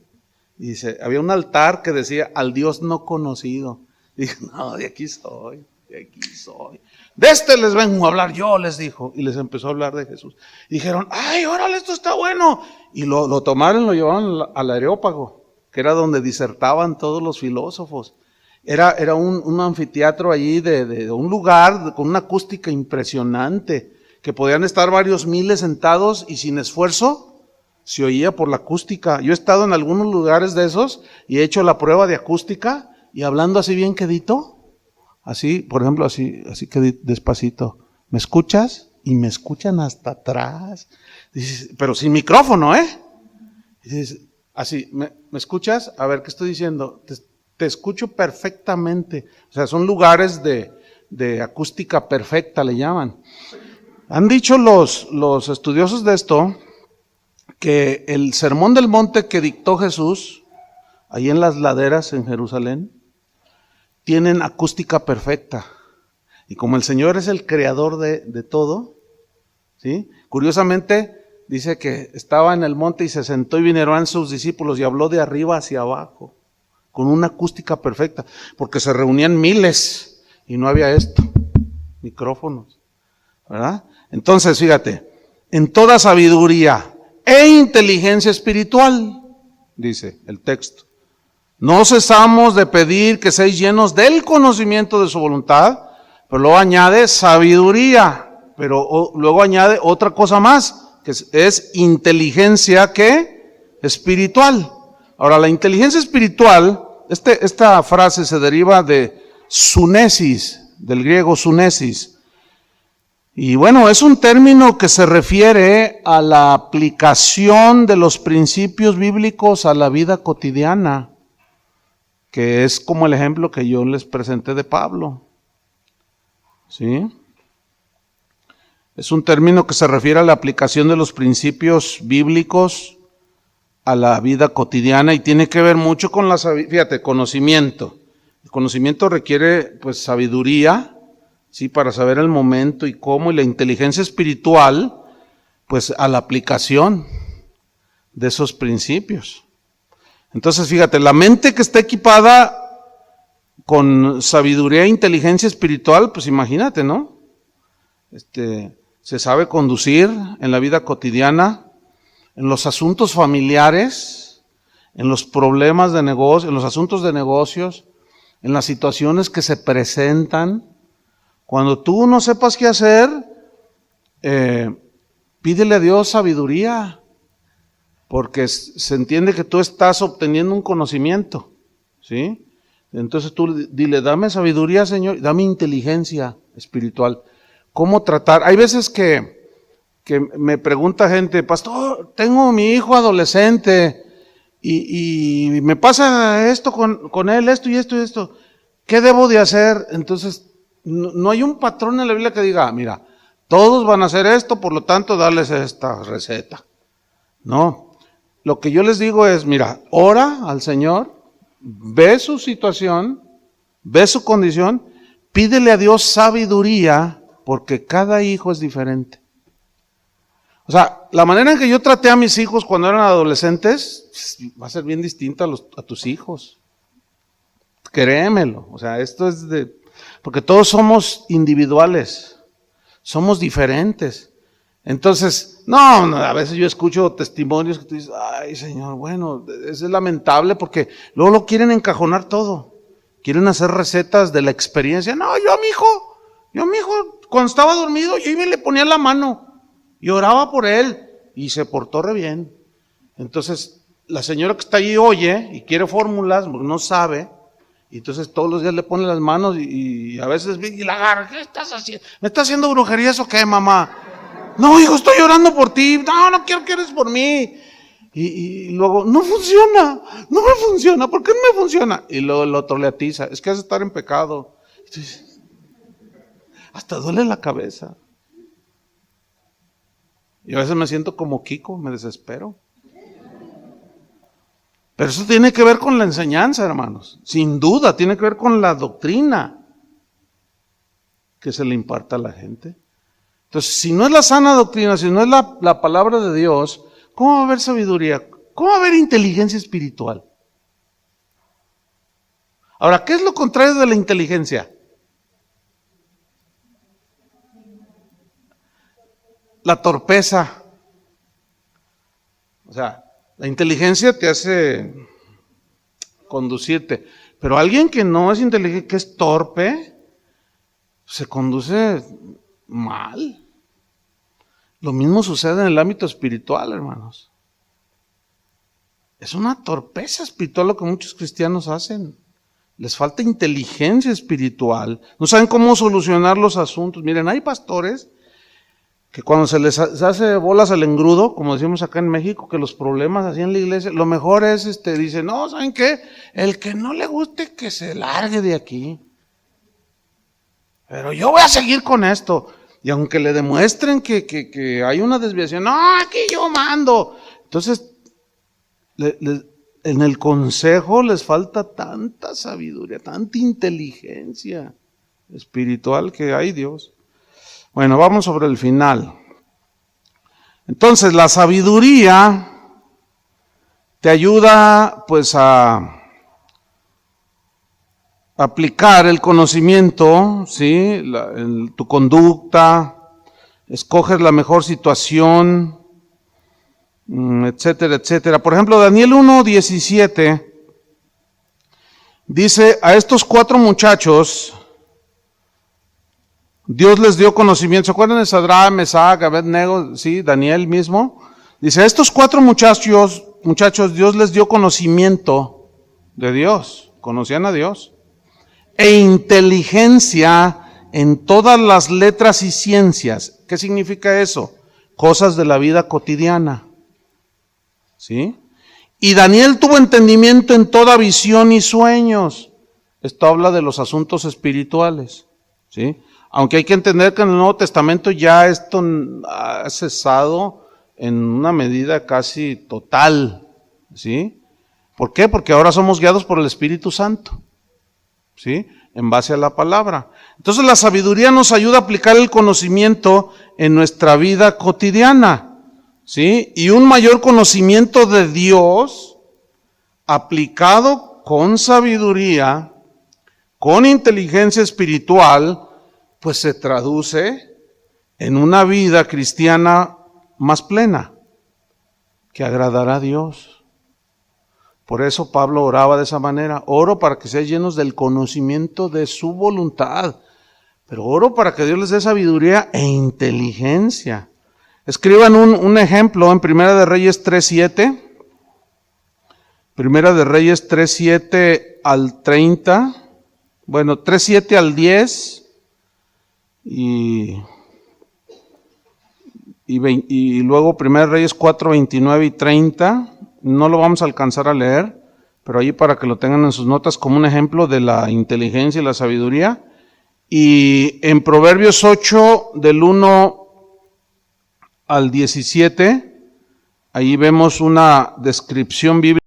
y dice, había un altar que decía, al Dios no conocido. Dije, no, de aquí soy. De les vengo a hablar yo, les dijo. Y les empezó a hablar de Jesús. Y dijeron, ay, órale, esto está bueno. Y lo tomaron, lo llevaron al Areópago, que era donde disertaban todos los filósofos. Era un anfiteatro allí de un lugar con una acústica impresionante, que podían estar varios miles sentados y sin esfuerzo se oía por la acústica. Yo he estado en algunos lugares de esos y he hecho la prueba de acústica. Y hablando así bien quedito, así, por ejemplo, así que despacito, ¿me escuchas? Y me escuchan hasta atrás. Dices, pero sin micrófono, ¿eh? Dices, así, ¿me escuchas? A ver, ¿qué estoy diciendo? Te escucho perfectamente. O sea, son lugares de acústica perfecta, le llaman. Han dicho los estudiosos de esto que el sermón del monte que dictó Jesús, ahí en las laderas en Jerusalén, tienen acústica perfecta. Y como el Señor es el creador de todo, ¿sí? Curiosamente dice que estaba en el monte y se sentó y vinieron a sus discípulos y habló de arriba hacia abajo, con una acústica perfecta, porque se reunían miles y no había micrófonos, ¿verdad? Entonces, fíjate, en toda sabiduría e inteligencia espiritual, dice el texto. No cesamos de pedir que seáis llenos del conocimiento de su voluntad, pero luego añade sabiduría, pero luego añade otra cosa más, que es inteligencia, ¿qué? espiritual. Ahora, la inteligencia espiritual, esta frase se deriva de sunesis, del griego sunesis. Y bueno, es un término que se refiere a la aplicación de los principios bíblicos a la vida cotidiana, que es como el ejemplo que yo les presenté de Pablo. ¿Sí? Es un término que se refiere a la aplicación de los principios bíblicos a la vida cotidiana y tiene que ver mucho con la, fíjate, conocimiento. El conocimiento requiere pues sabiduría, sí, para saber el momento y cómo, y la inteligencia espiritual, pues a la aplicación de esos principios. Entonces, fíjate, la mente que está equipada con sabiduría e inteligencia espiritual, pues imagínate, ¿no? Se sabe conducir en la vida cotidiana, en los asuntos familiares, en los problemas de negocio, en los asuntos de negocios, en las situaciones que se presentan. Cuando tú no sepas qué hacer, pídele a Dios sabiduría, porque se entiende que tú estás obteniendo un conocimiento, ¿sí? Entonces tú dile, dame sabiduría, Señor, dame inteligencia espiritual. ¿Cómo tratar? Hay veces que me pregunta gente, pastor, tengo mi hijo adolescente y me pasa esto con él, esto y esto y esto. ¿Qué debo de hacer? Entonces, no hay un patrón en la Biblia que diga, mira, todos van a hacer esto, por lo tanto, darles esta receta. No, lo que yo les digo es, mira, ora al Señor, ve su situación, ve su condición, pídele a Dios sabiduría, porque cada hijo es diferente. O sea, la manera en que yo traté a mis hijos cuando eran adolescentes va a ser bien distinta a tus hijos. Créemelo. O sea, esto es porque todos somos individuales, somos diferentes. Entonces, no, a veces yo escucho testimonios que tú dices, ay Señor, bueno, es lamentable porque luego lo quieren encajonar todo. Quieren hacer recetas de la experiencia. No, yo a mi hijo, cuando estaba dormido, yo iba y le ponía la mano. Y oraba por él y se portó re bien. Entonces, la señora que está allí oye y quiere fórmulas, porque no sabe, y entonces todos los días le pone las manos y a veces y la agarra. ¿Qué estás haciendo? ¿Me estás haciendo brujería eso qué, mamá? No, hijo, estoy orando por ti. No quiero que eres por mí. Y luego, no me funciona. ¿Por qué no me funciona? Y luego el otro le atiza, es que has de estar en pecado. Entonces, hasta duele la cabeza. Y a veces me siento como Kiko, me desespero. Pero eso tiene que ver con la enseñanza, hermanos. Sin duda, tiene que ver con la doctrina que se le imparta a la gente. Entonces, si no es la sana doctrina, si no es la palabra de Dios, ¿cómo va a haber sabiduría? ¿Cómo va a haber inteligencia espiritual? Ahora, ¿qué es lo contrario de la inteligencia? La torpeza. O sea, la inteligencia te hace conducirte, pero alguien que no es inteligente, que es torpe, se conduce mal. Lo mismo sucede en el ámbito espiritual, hermanos. Es una torpeza espiritual lo que muchos cristianos hacen. Les falta inteligencia espiritual. No saben cómo solucionar los asuntos. Miren, hay pastores que cuando se les hace bolas al engrudo, como decimos acá en México, que los problemas así en la iglesia, lo mejor es, dicen, no, ¿saben qué? El que no le guste que se largue de aquí. Pero yo voy a seguir con esto. Y aunque le demuestren que hay una desviación, no, aquí yo mando. Entonces, en el consejo les falta tanta sabiduría, tanta inteligencia espiritual que hay Dios. Bueno, vamos sobre el final. Entonces, la sabiduría te ayuda pues a aplicar el conocimiento, ¿sí? Tu conducta, escoger la mejor situación, etcétera, etcétera. Por ejemplo, Daniel 1:17 dice, a estos 4 muchachos Dios les dio conocimiento. ¿Se acuerdan de Sadrach, Mesach, Abednego? Sí, Daniel mismo. Dice, a estos 4 muchachos muchachos, Dios les dio conocimiento de Dios, conocían a Dios, e inteligencia en todas las letras y ciencias. ¿Qué significa eso? Cosas de la vida cotidiana, ¿sí? Y Daniel tuvo entendimiento en toda visión y sueños. Esto habla de los asuntos espirituales, ¿sí? Aunque hay que entender que en el Nuevo Testamento ya esto ha cesado en una medida casi total, ¿sí? ¿Por qué? Porque ahora somos guiados por el Espíritu Santo, ¿sí? En base a la palabra. Entonces la sabiduría nos ayuda a aplicar el conocimiento en nuestra vida cotidiana, ¿sí? Y un mayor conocimiento de Dios aplicado con sabiduría, con inteligencia espiritual, pues se traduce en una vida cristiana más plena, que agradará a Dios. Por eso Pablo oraba de esa manera: oro para que sean llenos del conocimiento de su voluntad, pero oro para que Dios les dé sabiduría e inteligencia. Escriban un ejemplo en Primera de Reyes 3:7, Primera de Reyes 3:7 al 30, bueno, 3:7 al 10, y luego Primera de Reyes 4:29 y 30, no lo vamos a alcanzar a leer, pero ahí para que lo tengan en sus notas como un ejemplo de la inteligencia y la sabiduría. Y en Proverbios 8, del 1 al 17, ahí vemos una descripción bíblica